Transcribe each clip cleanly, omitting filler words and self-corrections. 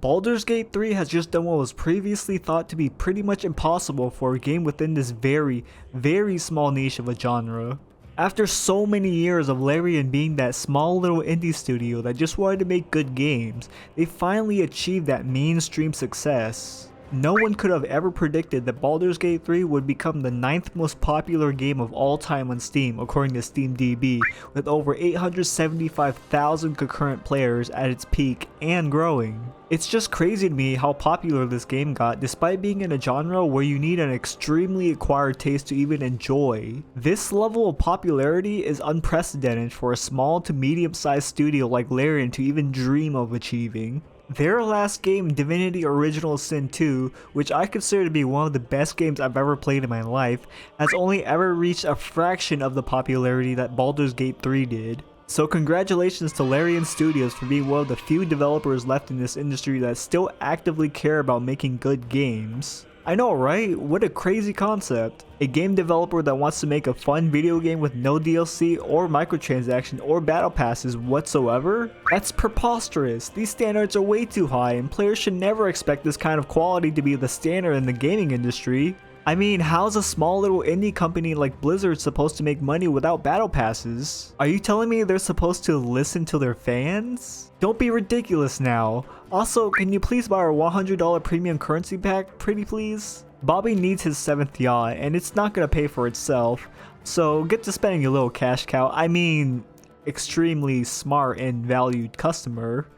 Baldur's Gate 3 has just done what was previously thought to be pretty much impossible for a game within this very, very small niche of a genre. After so many years of Larian being that small little indie studio that just wanted to make good games, they finally achieved that mainstream success. No one could have ever predicted that Baldur's Gate 3 would become the 9th most popular game of all time on Steam according to SteamDB, with over 875,000 concurrent players at its peak and growing. It's just crazy to me how popular this game got despite being in a genre where you need an extremely acquired taste to even enjoy. This level of popularity is unprecedented for a small to medium sized studio like Larian to even dream of achieving. Their last game, Divinity Original Sin 2, which I consider to be one of the best games I've ever played in my life, has only ever reached a fraction of the popularity that Baldur's Gate 3 did. So congratulations to Larian Studios for being one of the few developers left in this industry that still actively care about making good games. I know, right? What a crazy concept. A game developer that wants to make a fun video game with no DLC or microtransaction or battle passes whatsoever? That's preposterous. These standards are way too high and players should never expect this kind of quality to be the standard in the gaming industry. I mean, how's a small little indie company like Blizzard supposed to make money without battle passes? Are you telling me they're supposed to listen to their fans? Don't be ridiculous now. Also, can you please buy our $100 premium currency pack, pretty please? Bobby needs his 7th yacht and it's not gonna pay for itself, so get to spending your little cash cow. I mean, extremely smart and valued customer.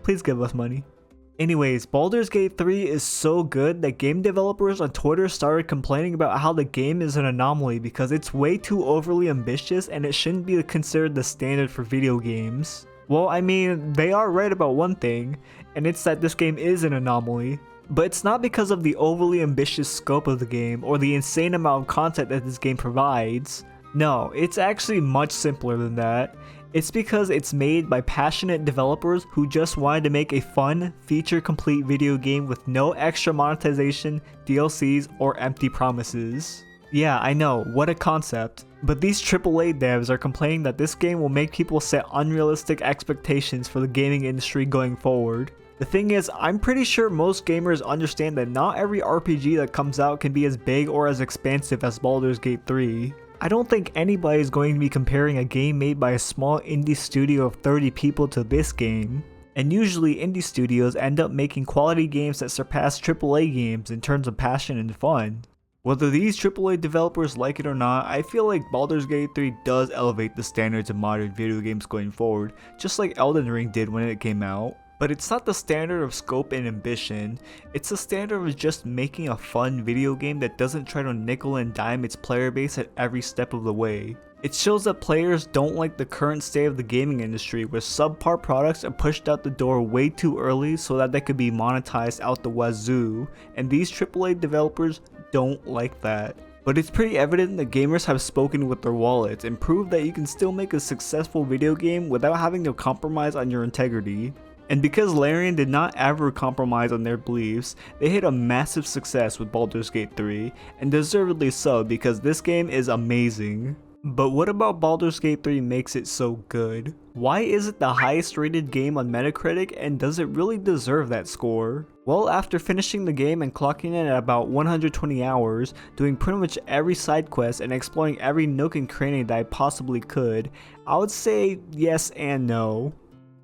Please give us money. Anyways, Baldur's Gate 3 is so good that game developers on Twitter started complaining about how the game is an anomaly because it's way too overly ambitious and it shouldn't be considered the standard for video games. Well, I mean, they are right about one thing, and it's that this game is an anomaly. But it's not because of the overly ambitious scope of the game or the insane amount of content that this game provides. No, it's actually much simpler than that. It's because it's made by passionate developers who just wanted to make a fun, feature-complete video game with no extra monetization, DLCs, or empty promises. Yeah, I know, what a concept. But these AAA devs are complaining that this game will make people set unrealistic expectations for the gaming industry going forward. The thing is, I'm pretty sure most gamers understand that not every RPG that comes out can be as big or as expansive as Baldur's Gate 3. I don't think anybody is going to be comparing a game made by a small indie studio of 30 people to this game. And usually indie studios end up making quality games that surpass AAA games in terms of passion and fun. Whether these AAA developers like it or not, I feel like Baldur's Gate 3 does elevate the standards of modern video games going forward, just like Elden Ring did when it came out. But it's not the standard of scope and ambition, it's the standard of just making a fun video game that doesn't try to nickel and dime its player base at every step of the way. It shows that players don't like the current state of the gaming industry where subpar products are pushed out the door way too early so that they could be monetized out the wazoo, and these AAA developers don't like that. But it's pretty evident that gamers have spoken with their wallets and proved that you can still make a successful video game without having to compromise on your integrity. And because Larian did not ever compromise on their beliefs, they hit a massive success with Baldur's Gate 3, and deservedly so because this game is amazing. But what about Baldur's Gate 3 makes it so good? Why is it the highest rated game on Metacritic, and does it really deserve that score? Well, after finishing the game and clocking in at about 120 hours, doing pretty much every side quest and exploring every nook and cranny that I possibly could, I would say yes and no.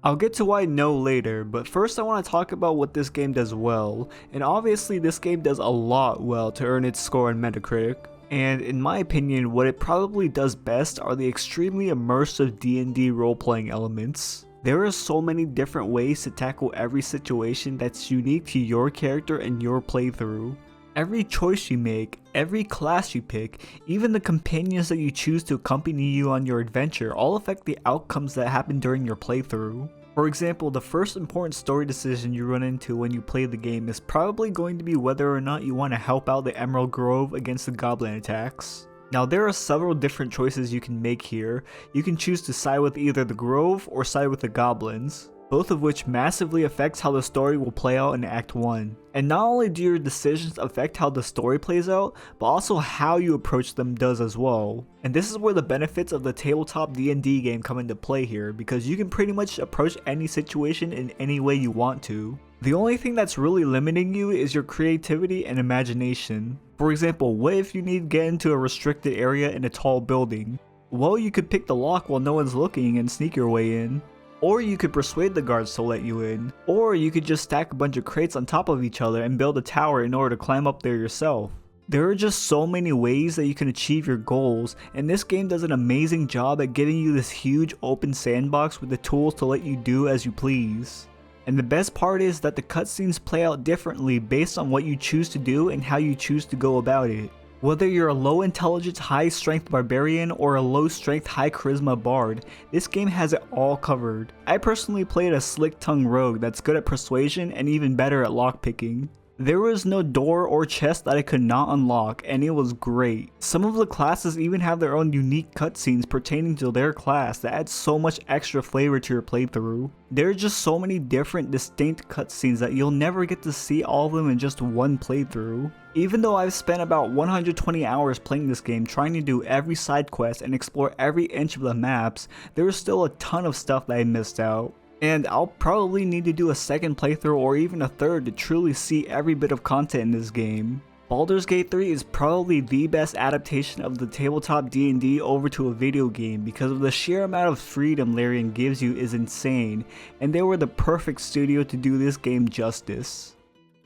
I'll get to why no later, but first I want to talk about what this game does well, and obviously this game does a lot well to earn its score on Metacritic. And in my opinion, what it probably does best are the extremely immersive D&D role-playing elements. There are so many different ways to tackle every situation that's unique to your character and your playthrough. Every choice you make, every class you pick, even the companions that you choose to accompany you on your adventure all affect the outcomes that happen during your playthrough. For example, the first important story decision you run into when you play the game is probably going to be whether or not you want to help out the Emerald Grove against the goblin attacks. Now there are several different choices you can make here. You can choose to side with either the Grove or side with the goblins, both of which massively affects how the story will play out in Act 1. And not only do your decisions affect how the story plays out, but also how you approach them does as well. And this is where the benefits of the tabletop D&D game come into play here, because you can pretty much approach any situation in any way you want to. The only thing that's really limiting you is your creativity and imagination. For example, what if you need to get into a restricted area in a tall building? Well, you could pick the lock while no one's looking and sneak your way in. Or you could persuade the guards to let you in. Or you could just stack a bunch of crates on top of each other and build a tower in order to climb up there yourself. There are just so many ways that you can achieve your goals, and this game does an amazing job at getting you this huge open sandbox with the tools to let you do as you please. And the best part is that the cutscenes play out differently based on what you choose to do and how you choose to go about it. Whether you're a low intelligence, high strength barbarian or a low strength, high charisma bard, this game has it all covered. I personally played a slick tongue rogue that's good at persuasion and even better at lockpicking. There was no door or chest that I could not unlock, and it was great. Some of the classes even have their own unique cutscenes pertaining to their class that adds so much extra flavor to your playthrough. There are just so many different distinct cutscenes that you'll never get to see all of them in just one playthrough. Even though I've spent about 120 hours playing this game trying to do every side quest and explore every inch of the maps, there is still a ton of stuff that I missed out. And I'll probably need to do a second playthrough or even a third to truly see every bit of content in this game. Baldur's Gate 3 is probably the best adaptation of the tabletop D&D over to a video game because of the sheer amount of freedom Larian gives you is insane, and they were the perfect studio to do this game justice.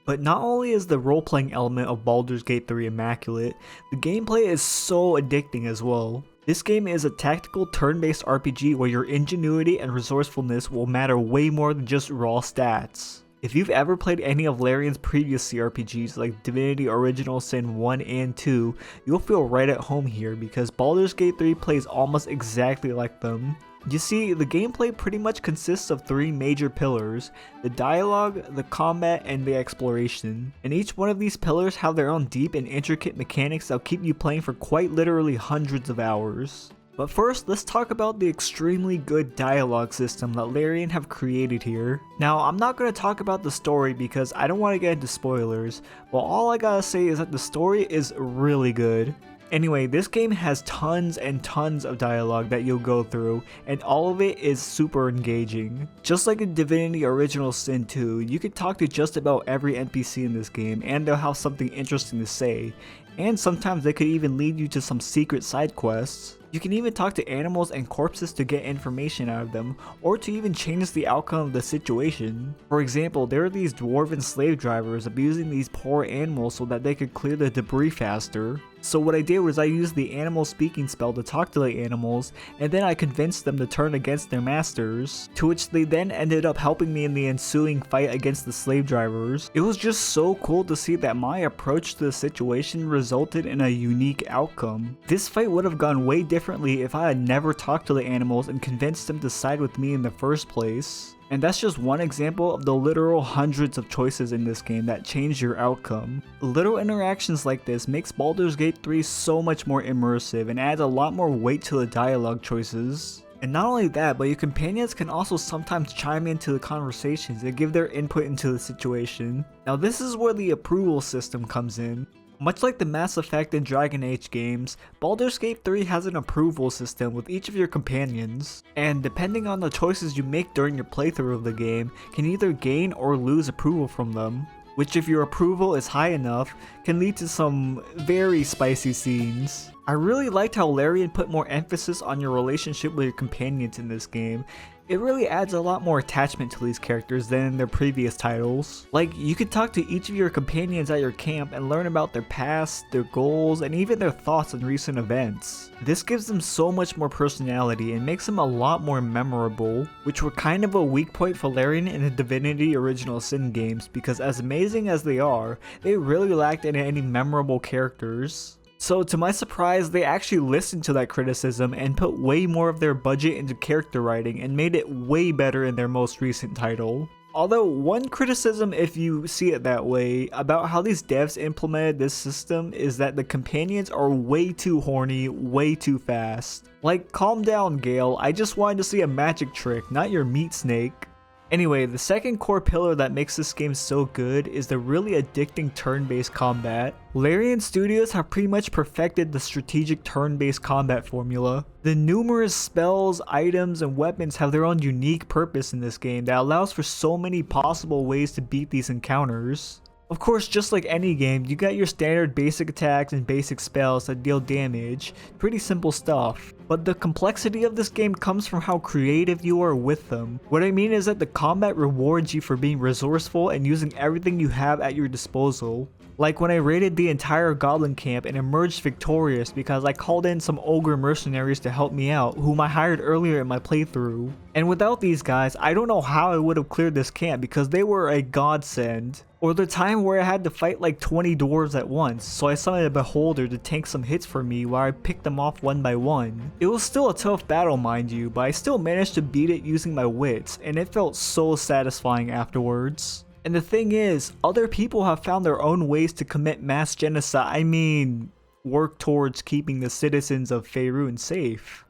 But not only is the role-playing element of Baldur's Gate 3 immaculate, the gameplay is so addicting as well. This game is a tactical turn-based RPG where your ingenuity and resourcefulness will matter way more than just raw stats. If you've ever played any of Larian's previous CRPGs like Divinity Original Sin 1 and 2, you'll feel right at home here because Baldur's Gate 3 plays almost exactly like them. You see, the gameplay pretty much consists of three major pillars: the dialogue, the combat, and the exploration. And each one of these pillars have their own deep and intricate mechanics that'll keep you playing for quite literally hundreds of hours. But first, let's talk about the extremely good dialogue system that Larian have created here. Now, I'm not going to talk about the story because I don't want to get into spoilers, but all I gotta say is that the story is really good. Anyway, this game has tons and tons of dialogue that you'll go through, and all of it is super engaging. Just like in Divinity Original Sin 2, you can talk to just about every NPC in this game and they'll have something interesting to say, and sometimes they could even lead you to some secret side quests. You can even talk to animals and corpses to get information out of them, or to even change the outcome of the situation. For example, there are these dwarven slave drivers abusing these poor animals so that they could clear the debris faster. So what I did was I used the animal speaking spell to talk to the animals, and then I convinced them to turn against their masters, to which they then ended up helping me in the ensuing fight against the slave drivers. It was just so cool to see that my approach to the situation resulted in a unique outcome. This fight would have gone way differently if I had never talked to the animals and convinced them to side with me in the first place. And that's just one example of the literal hundreds of choices in this game that change your outcome. Little interactions like this makes Baldur's Gate 3 so much more immersive and adds a lot more weight to the dialogue choices. And not only that, but your companions can also sometimes chime into the conversations and give their input into the situation. Now this is where the approval system comes in. Much like the Mass Effect and Dragon Age games, Baldur's Gate 3 has an approval system with each of your companions, and depending on the choices you make during your playthrough of the game, can either gain or lose approval from them, which if your approval is high enough, can lead to some very spicy scenes. I really liked how Larian put more emphasis on your relationship with your companions in this game. It really adds a lot more attachment to these characters than in their previous titles. Like, you could talk to each of your companions at your camp and learn about their past, their goals, and even their thoughts on recent events. This gives them so much more personality and makes them a lot more memorable, which were kind of a weak point for Larian in the Divinity Original Sin games because as amazing as they are, they really lacked in any memorable characters. So to my surprise, they actually listened to that criticism and put way more of their budget into character writing and made it way better in their most recent title. Although one criticism, if you see it that way, about how these devs implemented this system is that the companions are way too horny, way too fast. Like, calm down Gale, I just wanted to see a magic trick, not your meat snake. Anyway, the second core pillar that makes this game so good is the really addicting turn-based combat. Larian Studios have pretty much perfected the strategic turn-based combat formula. The numerous spells, items, and weapons have their own unique purpose in this game that allows for so many possible ways to beat these encounters. Of course, just like any game, you got your standard basic attacks and basic spells that deal damage, pretty simple stuff. But the complexity of this game comes from how creative you are with them. What I mean is that the combat rewards you for being resourceful and using everything you have at your disposal. Like when I raided the entire goblin camp and emerged victorious because I called in some ogre mercenaries to help me out, whom I hired earlier in my playthrough. And without these guys, I don't know how I would have cleared this camp because they were a godsend. Or the time where I had to fight like 20 dwarves at once, so I summoned a beholder to tank some hits for me while I picked them off one by one. It was still a tough battle, mind you, but I still managed to beat it using my wits, and it felt so satisfying afterwards. And the thing is, other people have found their own ways to commit mass genocide, work towards keeping the citizens of Faerun safe.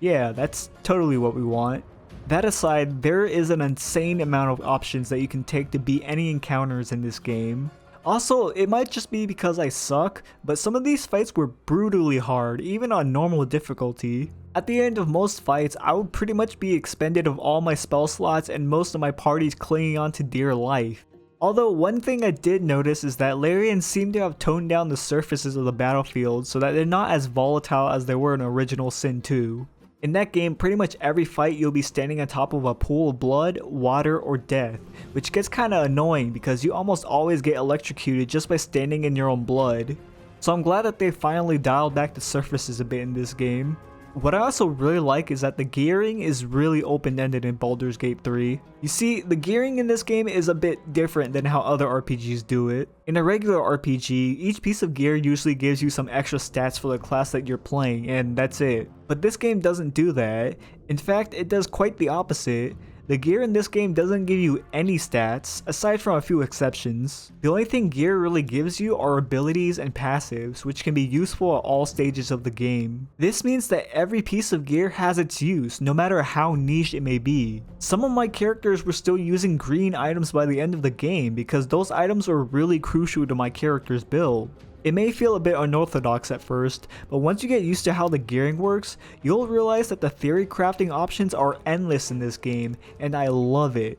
Yeah, that's totally what we want. That aside, there is an insane amount of options that you can take to beat any encounters in this game. Also, it might just be because I suck, but some of these fights were brutally hard, even on normal difficulty. At the end of most fights, I would pretty much be expended of all my spell slots and most of my parties clinging on to dear life. Although one thing I did notice is that Larians seem to have toned down the surfaces of the battlefield so that they're not as volatile as they were in Original Sin 2. In that game, pretty much every fight you'll be standing on top of a pool of blood, water, or death, which gets kinda annoying because you almost always get electrocuted just by standing in your own blood. So I'm glad that they finally dialed back the surfaces a bit in this game. What I also really like is that the gearing is really open-ended in Baldur's Gate 3. You see, the gearing in this game is a bit different than how other RPGs do it. In a regular RPG, each piece of gear usually gives you some extra stats for the class that you're playing, and that's it. But this game doesn't do that. In fact, it does quite the opposite. The gear in this game doesn't give you any stats, aside from a few exceptions. The only thing gear really gives you are abilities and passives, which can be useful at all stages of the game. This means that every piece of gear has its use, no matter how niche it may be. Some of my characters were still using green items by the end of the game because those items were really crucial to my character's build. It may feel a bit unorthodox at first, but once you get used to how the gearing works, you'll realize that the theory crafting options are endless in this game, and I love it.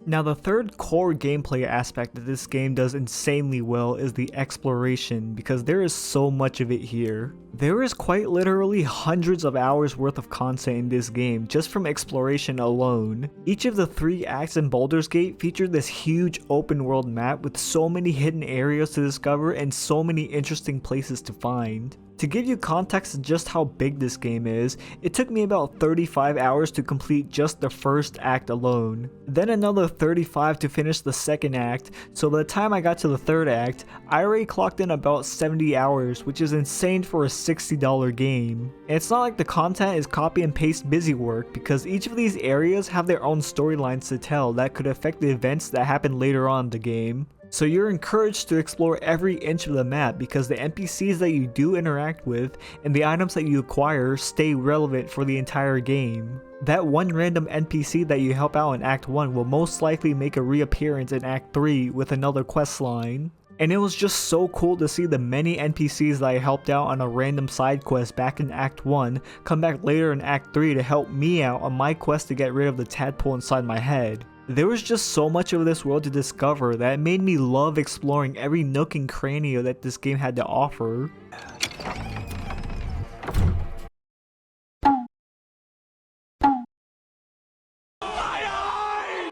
Now, the third core gameplay aspect that this game does insanely well is the exploration, because there is so much of it here. There is quite literally hundreds of hours worth of content in this game just from exploration alone. Each of the 3 acts in Baldur's Gate feature this huge open world map with so many hidden areas to discover and so many interesting places to find. To give you context to just how big this game is, it took me about 35 hours to complete just the first act alone. Then another 35 to finish the second act, so by the time I got to the third act, I already clocked in about 70 hours, which is insane for a $60 game. And it's not like the content is copy and paste busy work, because each of these areas have their own storylines to tell that could affect the events that happen later on in the game. So you're encouraged to explore every inch of the map because the NPCs that you do interact with and the items that you acquire stay relevant for the entire game. That one random NPC that you help out in Act 1 will most likely make a reappearance in Act 3 with another questline. And it was just so cool to see the many NPCs that I helped out on a random side quest back in Act 1 come back later in Act 3 to help me out on my quest to get rid of the tadpole inside my head. There was just so much of this world to discover that it made me love exploring every nook and cranny that this game had to offer.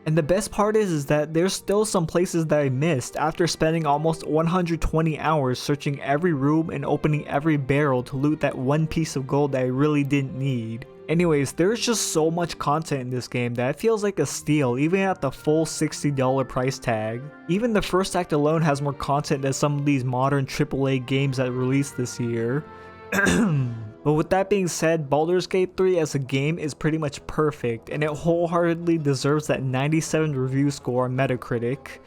And the best part is that there's still some places that I missed after spending almost 120 hours searching every room and opening every barrel to loot that one piece of gold that I really didn't need. Anyways, there's just so much content in this game that it feels like a steal even at the full $60 price tag. Even the first act alone has more content than some of these modern AAA games that released this year. But with that being said, Baldur's Gate 3 as a game is pretty much perfect, and it wholeheartedly deserves that 97 review score on Metacritic,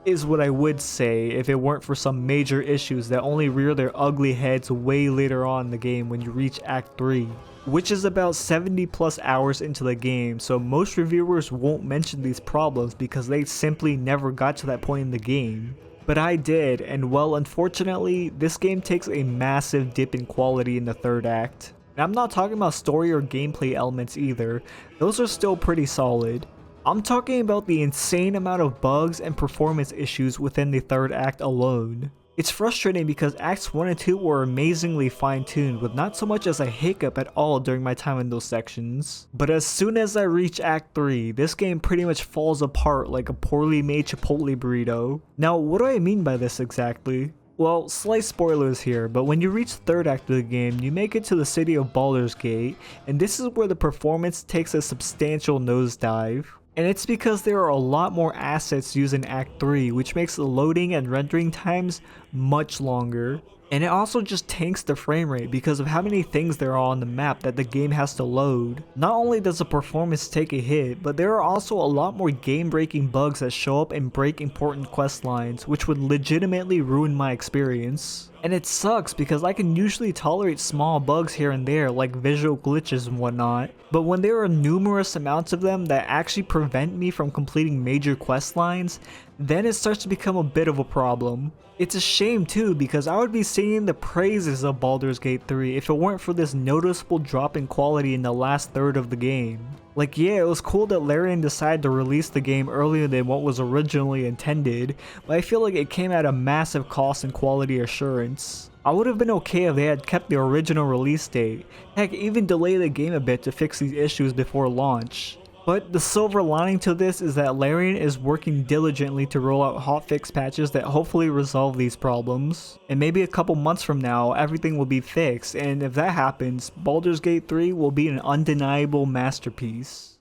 is what I would say if it weren't for some major issues that only rear their ugly heads way later on in the game when you reach Act 3. which is about 70 plus hours into the game, so most reviewers won't mention these problems because they simply never got to that point in the game. But I did, and well, unfortunately, this game takes a massive dip in quality in the third act. And I'm not talking about story or gameplay elements either, those are still pretty solid. I'm talking about the insane amount of bugs and performance issues within the third act alone. It's frustrating because Acts 1 and 2 were amazingly fine-tuned with not so much as a hiccup at all during my time in those sections. But as soon as I reach Act 3, this game pretty much falls apart like a poorly made Chipotle burrito. Now, what do I mean by this exactly? Well, slight spoilers here, but when you reach the third act of the game, you make it to the city of Baldur's Gate, and this is where the performance takes a substantial nosedive. And it's because there are a lot more assets used in Act 3, which makes the loading and rendering times much longer. And it also just tanks the frame rate because of how many things there are on the map that the game has to load. Not only does the performance take a hit, but there are also a lot more game-breaking bugs that show up and break important quest lines, which would legitimately ruin my experience. And it sucks because I can usually tolerate small bugs here and there like visual glitches and whatnot, but when there are numerous amounts of them that actually prevent me from completing major quest lines, then it starts to become a bit of a problem. It's a shame too because I would be singing the praises of Baldur's Gate 3 if it weren't for this noticeable drop in quality in the last third of the game. Like, yeah, it was cool that Larian decided to release the game earlier than what was originally intended, but I feel like it came at a massive cost in quality assurance. I would have been okay if they had kept the original release date, heck, even delay the game a bit to fix these issues before launch. But the silver lining to this is that Larian is working diligently to roll out hotfix patches that hopefully resolve these problems. And maybe a couple months from now, everything will be fixed, and if that happens, Baldur's Gate 3 will be an undeniable masterpiece.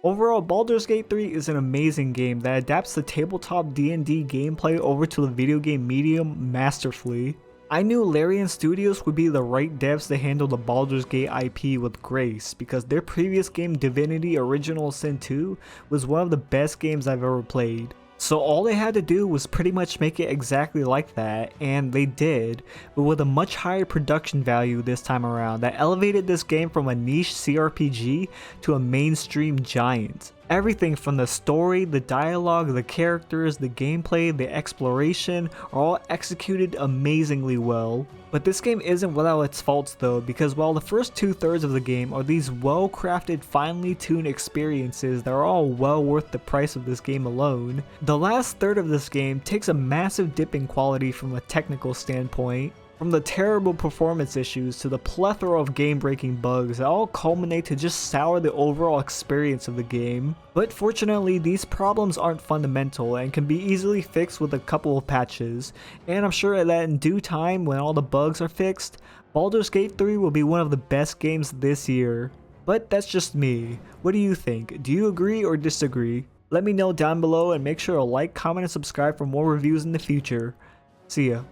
Overall, Baldur's Gate 3 is an amazing game that adapts the tabletop D&D gameplay over to the video game medium masterfully. I knew Larian Studios would be the right devs to handle the Baldur's Gate IP with grace because their previous game Divinity Original Sin 2 was one of the best games I've ever played. So all they had to do was pretty much make it exactly like that, and they did, but with a much higher production value this time around that elevated this game from a niche CRPG to a mainstream giant. Everything from the story, the dialogue, the characters, the gameplay, the exploration are all executed amazingly well. But this game isn't without its faults though, because while the first 2/3 of the game are these well-crafted, finely tuned experiences that are all well worth the price of this game alone, the last third of this game takes a massive dip in quality from a technical standpoint. From the terrible performance issues to the plethora of game-breaking bugs that all culminate to just sour the overall experience of the game. But fortunately, these problems aren't fundamental and can be easily fixed with a couple of patches, and I'm sure that in due time, when all the bugs are fixed, Baldur's Gate 3 will be one of the best games this year. But that's just me. What do you think? Do you agree or disagree? Let me know down below and make sure to like, comment, and subscribe for more reviews in the future. See ya.